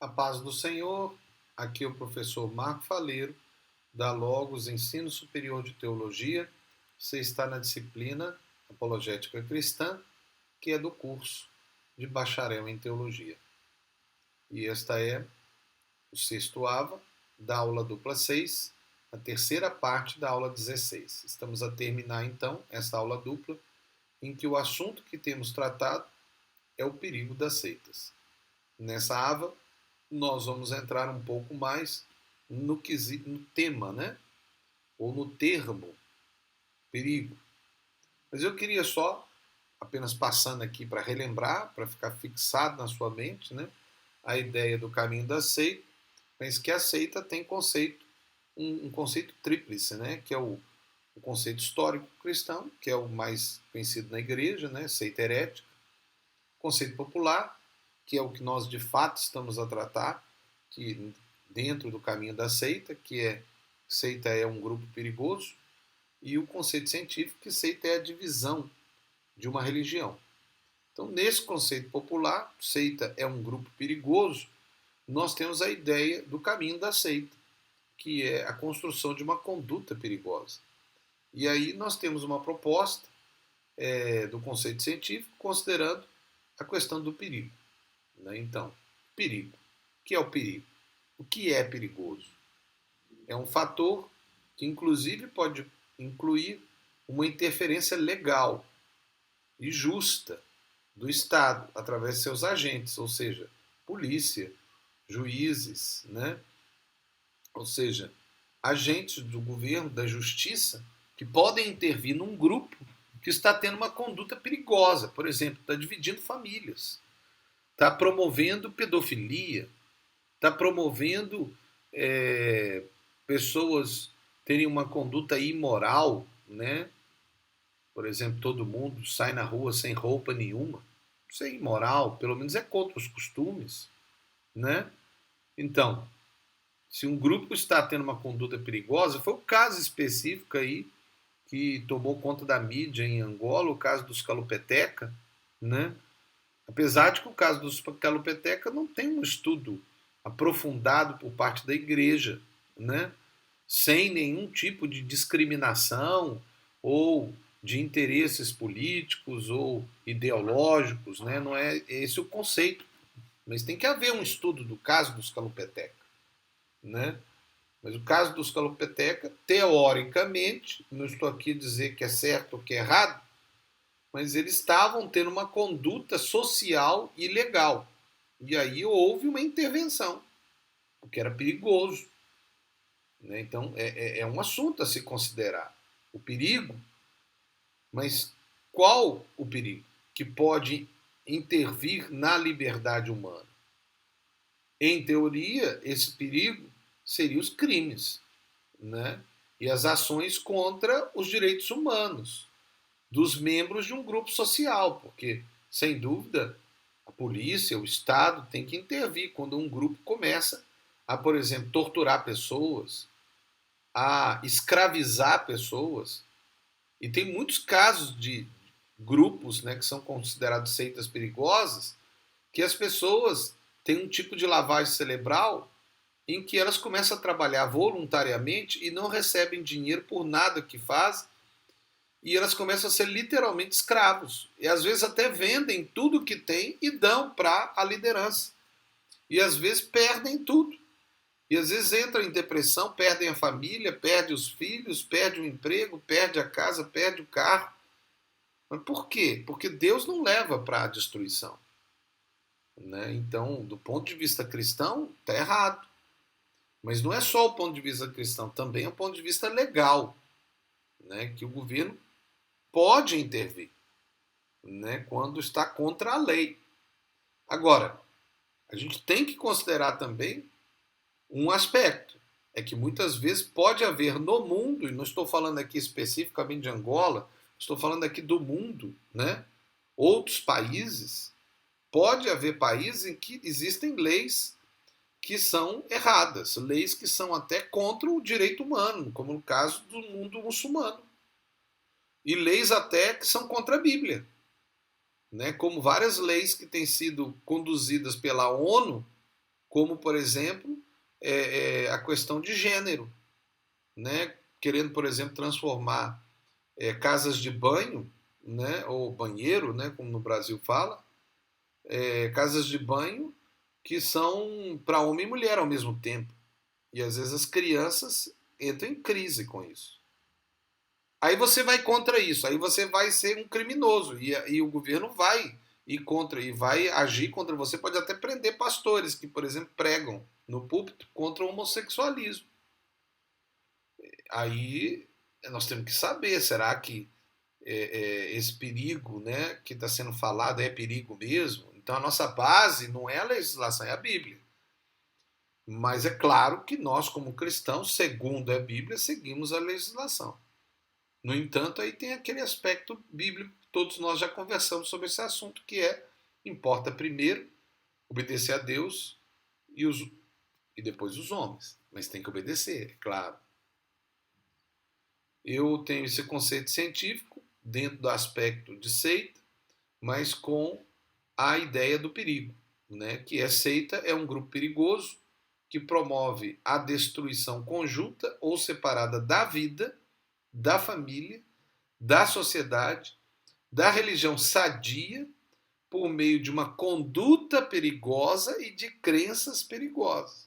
A paz do Senhor, aqui é o professor Marco Faleiro, da Logos Ensino Superior de Teologia. Você está na disciplina Apologética Cristã, que é do curso de Bacharel em Teologia. E esta é o sexto AVA da aula dupla 6, a terceira parte da aula 16. Estamos a terminar, então, esta aula dupla, em que o assunto que temos tratado é o perigo das seitas. Nessa AVA, nós vamos entrar um pouco mais no tema, né? Ou no termo perigo. Mas eu queria só, apenas passando aqui para relembrar, para ficar fixado na sua mente, né? A ideia do caminho da seita, mas que a seita tem um conceito tríplice, né? Que é o conceito histórico cristão, que é o mais conhecido na igreja, né? Seita herética. Conceito popular, que é o que nós de fato estamos a tratar, que dentro do caminho da seita, seita é um grupo perigoso, e o conceito científico, que seita é a divisão de uma religião. Então, nesse conceito popular, seita é um grupo perigoso, nós temos a ideia do caminho da seita, que é a construção de uma conduta perigosa. E aí nós temos uma proposta do conceito científico considerando a questão do perigo. Né? Então, perigo. O que é o perigo? O que é perigoso? É um fator que, inclusive, pode incluir uma interferência legal e justa do Estado através de seus agentes, ou seja, polícia, juízes, né? Ou seja, agentes do governo, da justiça, que podem intervir num grupo que está tendo uma conduta perigosa, por exemplo, está dividindo famílias, está promovendo pedofilia, está promovendo pessoas terem uma conduta imoral, né? Por exemplo, todo mundo sai na rua sem roupa nenhuma. Isso é imoral, pelo menos é contra os costumes, né? Então, se um grupo está tendo uma conduta perigosa, foi o caso específico aí que tomou conta da mídia em Angola, o caso dos Calopeteca, né? Apesar de que o caso dos Calopeteca não tem um estudo aprofundado por parte da igreja, né? Sem nenhum tipo de discriminação ou de interesses políticos ou ideológicos, né? Não é esse o conceito. Mas tem que haver um estudo do caso dos Calopeteca, né? Mas o caso dos Calopeteca, teoricamente, não estou aqui a dizer que é certo ou que é errado, mas eles estavam tendo uma conduta social ilegal. E aí houve uma intervenção, porque era perigoso. Né? Então é um assunto a se considerar. O perigo, mas qual o perigo que pode intervir na liberdade humana? Em teoria, esse perigo seria os crimes, né? E as ações contra os direitos humanos dos membros de um grupo social, porque, sem dúvida, a polícia, o Estado tem que intervir quando um grupo começa a, por exemplo, torturar pessoas, a escravizar pessoas. E tem muitos casos de grupos, né, que são considerados seitas perigosas, que as pessoas têm um tipo de lavagem cerebral em que elas começam a trabalhar voluntariamente e não recebem dinheiro por nada que fazem, e elas começam a ser literalmente escravos. E às vezes até vendem tudo que tem e dão para a liderança. E às vezes perdem tudo. E às vezes entram em depressão, perdem a família, perdem os filhos, perdem o emprego, perdem a casa, perdem o carro. Mas por quê? Porque Deus não leva para a destruição. Né? Então, do ponto de vista cristão, está errado. Mas não é só o ponto de vista cristão, também é o ponto de vista legal. Né? Que o governo pode intervir, né, quando está contra a lei. Agora, a gente tem que considerar também um aspecto, é que muitas vezes pode haver no mundo, e não estou falando aqui especificamente de Angola, estou falando aqui do mundo, né, outros países, pode haver países em que existem leis que são erradas, leis que são até contra o direito humano, como no caso do mundo muçulmano. E leis até que são contra a Bíblia, né? Como várias leis que têm sido conduzidas pela ONU como, por exemplo, a questão de gênero, né? Querendo, por exemplo, transformar casas de banho, né? Ou banheiro, né? Como no Brasil fala, casas de banho que são para homem e mulher ao mesmo tempo. E às vezes as crianças entram em crise com isso. Aí você vai contra isso, aí você vai ser um criminoso e o governo vai ir contra e vai agir contra você, pode até prender pastores que, por exemplo, pregam no púlpito contra o homossexualismo. Aí nós temos que saber, será que esse perigo, né, que está sendo falado é perigo mesmo? Então a nossa base não é a legislação, é a Bíblia. Mas é claro que nós, como cristãos, segundo a Bíblia, seguimos a legislação. No entanto, aí tem aquele aspecto bíblico, todos nós já conversamos sobre esse assunto, que importa primeiro obedecer a Deus e depois os homens. Mas tem que obedecer, é claro. Eu tenho esse conceito científico dentro do aspecto de seita, mas com a ideia do perigo, né? Que seita é um grupo perigoso que promove a destruição conjunta ou separada da vida, da família, da sociedade, da religião sadia, por meio de uma conduta perigosa e de crenças perigosas.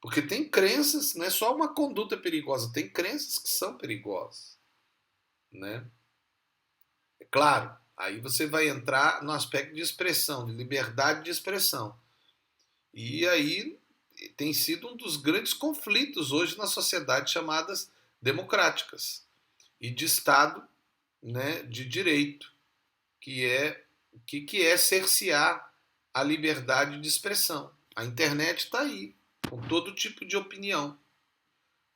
Porque tem crenças, não é só uma conduta perigosa, tem crenças que são perigosas, né? É claro, aí você vai entrar no aspecto de expressão, de liberdade de expressão. E aí tem sido um dos grandes conflitos hoje na sociedade chamadas democráticas e de Estado, né, de direito, que que é cercear a liberdade de expressão. A internet está aí, com todo tipo de opinião.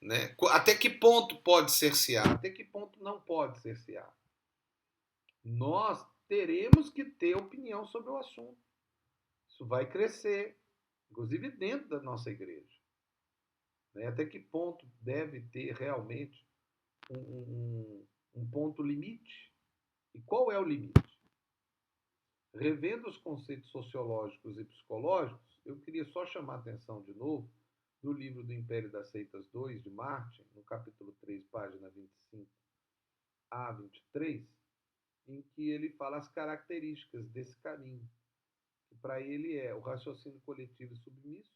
Né? Até que ponto pode cercear? Até que ponto não pode cercear? Nós teremos que ter opinião sobre o assunto. Isso vai crescer, inclusive dentro da nossa igreja. Né? Até que ponto deve ter realmente um ponto limite? E qual é o limite? Revendo os conceitos sociológicos e psicológicos, eu queria só chamar a atenção de novo do livro do Império das Seitas 2, de Martin, no capítulo 3, página 25 a 23, em que ele fala as características desse caminho, que para ele é o raciocínio coletivo e submisso,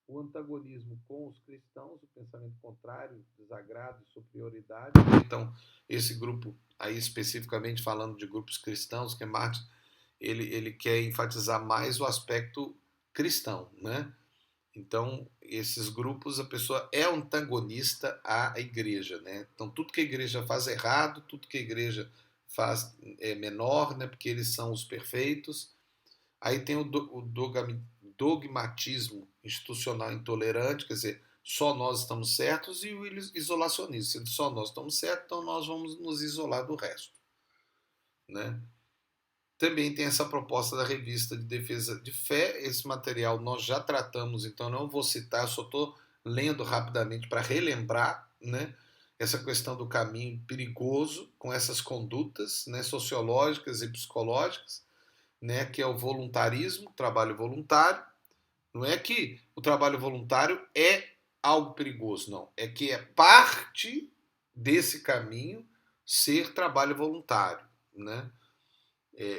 o antagonismo com os cristãos, o pensamento contrário, desagrado e superioridade. Então, esse grupo, aí especificamente falando de grupos cristãos, que Martin ele quer enfatizar mais o aspecto cristão, né? Então, esses grupos, a pessoa é antagonista à igreja, né? Então, tudo que a igreja faz errado, tudo que a igreja faz é menor, né? Porque eles são os perfeitos. Aí tem o dogmatismo institucional intolerante, quer dizer, só nós estamos certos, e o isolacionismo. Se só nós estamos certos, então nós vamos nos isolar do resto, né? Também tem essa proposta da revista de defesa de fé. Esse material nós já tratamos, então não vou citar, eu só estou lendo rapidamente para relembrar, né, essa questão do caminho perigoso com essas condutas, né, sociológicas e psicológicas, né, que é o voluntarismo, trabalho voluntário. Não é que o trabalho voluntário é algo perigoso, não. É que é parte desse caminho ser trabalho voluntário, né?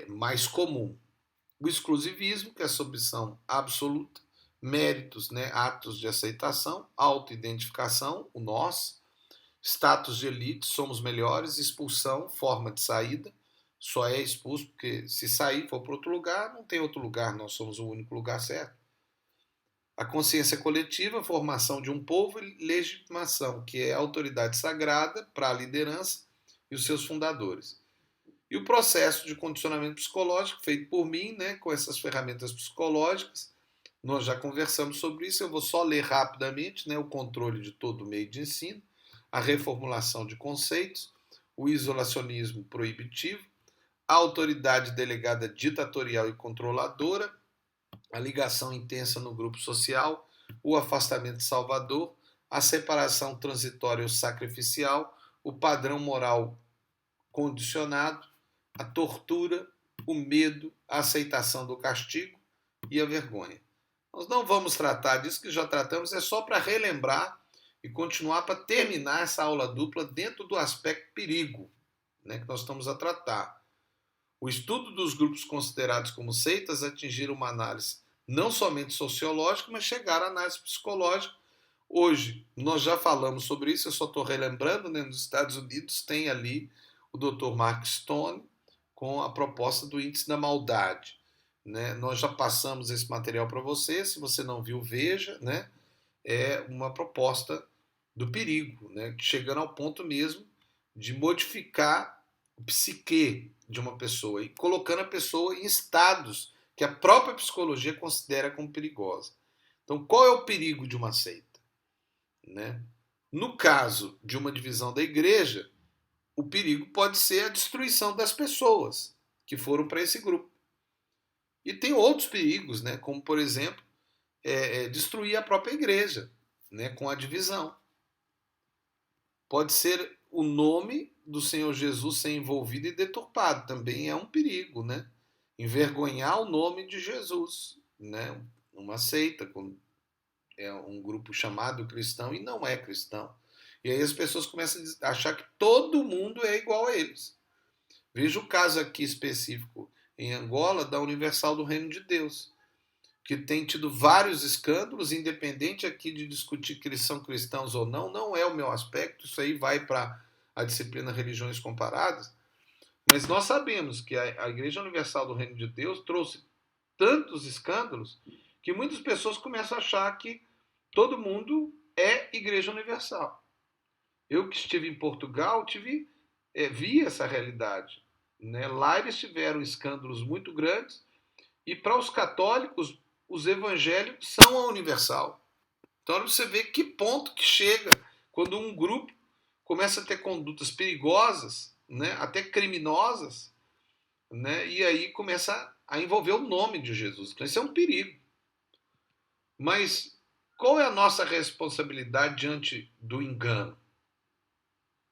Mais comum. O exclusivismo, que é a submissão absoluta, méritos, né, atos de aceitação, autoidentificação, o nós, status de elite, somos melhores, expulsão, forma de saída, só é expulso porque se sair for para outro lugar, não tem outro lugar, nós somos o único lugar certo. A consciência coletiva, formação de um povo e legitimação, que é a autoridade sagrada para a liderança e os seus fundadores. E o processo de condicionamento psicológico feito por mim, né, com essas ferramentas psicológicas, nós já conversamos sobre isso, eu vou só ler rapidamente, né, o controle de todo o meio de ensino, a reformulação de conceitos, o isolacionismo proibitivo, a autoridade delegada ditatorial e controladora, a ligação intensa no grupo social, o afastamento salvador, a separação transitória ou sacrificial, o padrão moral condicionado, a tortura, o medo, a aceitação do castigo e a vergonha. Nós não vamos tratar disso, que já tratamos, é só para relembrar e continuar para terminar essa aula dupla dentro do aspecto perigo, né, que nós estamos a tratar. O estudo dos grupos considerados como seitas atingiram uma análise não somente sociológica, mas chegaram à análise psicológica. Hoje, nós já falamos sobre isso, eu só estou relembrando, né, nos Estados Unidos tem ali o Dr. Mark Stone com a proposta do índice da maldade. Né? Nós já passamos esse material para você, se você não viu, veja, né? É uma proposta do perigo, né? Chegando ao ponto mesmo de modificar o psique de uma pessoa e colocando a pessoa em estados que a própria psicologia considera como perigosa. Então, qual é o perigo de uma seita? Né? No caso de uma divisão da igreja, o perigo pode ser a destruição das pessoas que foram para esse grupo. E tem outros perigos, né? Como, por exemplo, destruir a própria igreja, né? Com a divisão. Pode ser o nome do Senhor Jesus ser envolvido e deturpado. Também é um perigo, né? Envergonhar o nome de Jesus, né? Uma seita, é um grupo chamado cristão e não é cristão. E aí as pessoas começam a achar que todo mundo é igual a eles. Veja o caso aqui específico em Angola da Universal do Reino de Deus, que tem tido vários escândalos, independente aqui de discutir que eles são cristãos ou não, não é o meu aspecto, isso aí vai para a disciplina Religiões Comparadas, mas nós sabemos que a Igreja Universal do Reino de Deus trouxe tantos escândalos que muitas pessoas começam a achar que todo mundo é Igreja Universal. Eu que estive em Portugal, vi essa realidade. Né? Lá eles tiveram escândalos muito grandes e para os católicos, os evangélicos são a universal. Então você vê que ponto que chega quando um grupo começa a ter condutas perigosas, né? Até criminosas, né? E aí começa a envolver o nome de Jesus. Então isso é um perigo. Mas qual é a nossa responsabilidade diante do engano?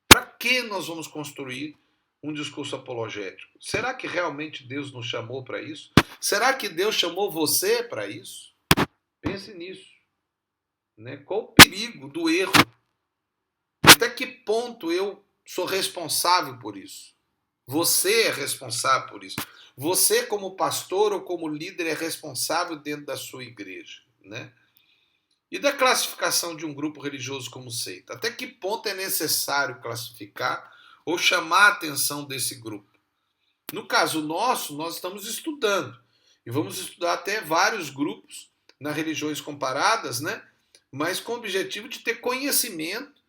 Para que nós vamos construir um discurso apologético? Será que realmente Deus nos chamou para isso? Será que Deus chamou você para isso? Pense nisso. Né? Qual o perigo do erro? Até que ponto eu sou responsável por isso? Você é responsável por isso. Você, como pastor ou como líder, é responsável dentro da sua igreja. Né? E da classificação de um grupo religioso como seita? Até que ponto é necessário classificar ou chamar a atenção desse grupo? No caso nosso, nós estamos estudando. E vamos estudar até vários grupos nas religiões comparadas, né? Mas com o objetivo de ter conhecimento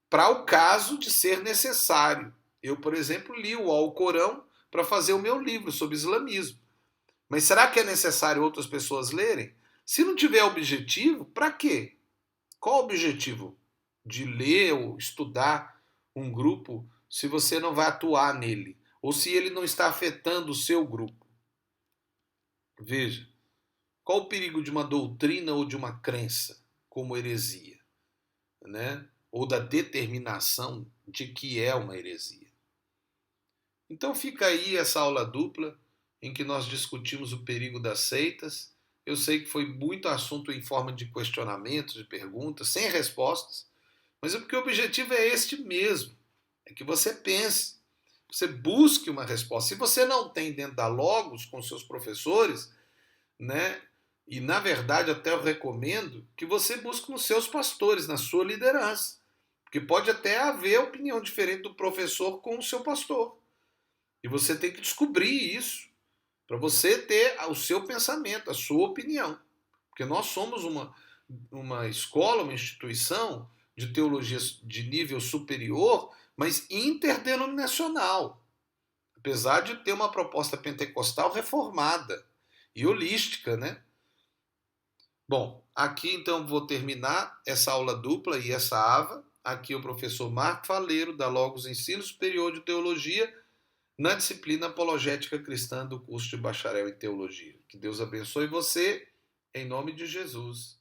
para o caso de ser necessário. Eu, por exemplo, li o Alcorão para fazer o meu livro sobre islamismo. Mas será que é necessário outras pessoas lerem? Se não tiver objetivo, para quê? Qual o objetivo de ler ou estudar um grupo se você não vai atuar nele? Ou se ele não está afetando o seu grupo? Veja, qual o perigo de uma doutrina ou de uma crença como heresia? Né? Ou da determinação de que é uma heresia. Então fica aí essa aula dupla em que nós discutimos o perigo das seitas. Eu sei que foi muito assunto em forma de questionamentos, de perguntas, sem respostas, mas é porque o objetivo é este mesmo, é que você pense, você busque uma resposta. Se você não tem dentro da Logos com seus professores, né, e na verdade até eu recomendo que você busque nos seus pastores, na sua liderança, porque pode até haver opinião diferente do professor com o seu pastor. E você tem que descobrir isso para você ter o seu pensamento, a sua opinião. Porque nós somos uma escola, uma instituição de teologia de nível superior, mas interdenominacional. Apesar de ter uma proposta pentecostal reformada e holística, né? Bom, aqui então vou terminar essa aula dupla e essa AVA. Aqui o professor Marco Faleiro, da Logos Ensino Superior de Teologia, na disciplina Apologética Cristã do curso de Bacharel em Teologia. Que Deus abençoe você, em nome de Jesus.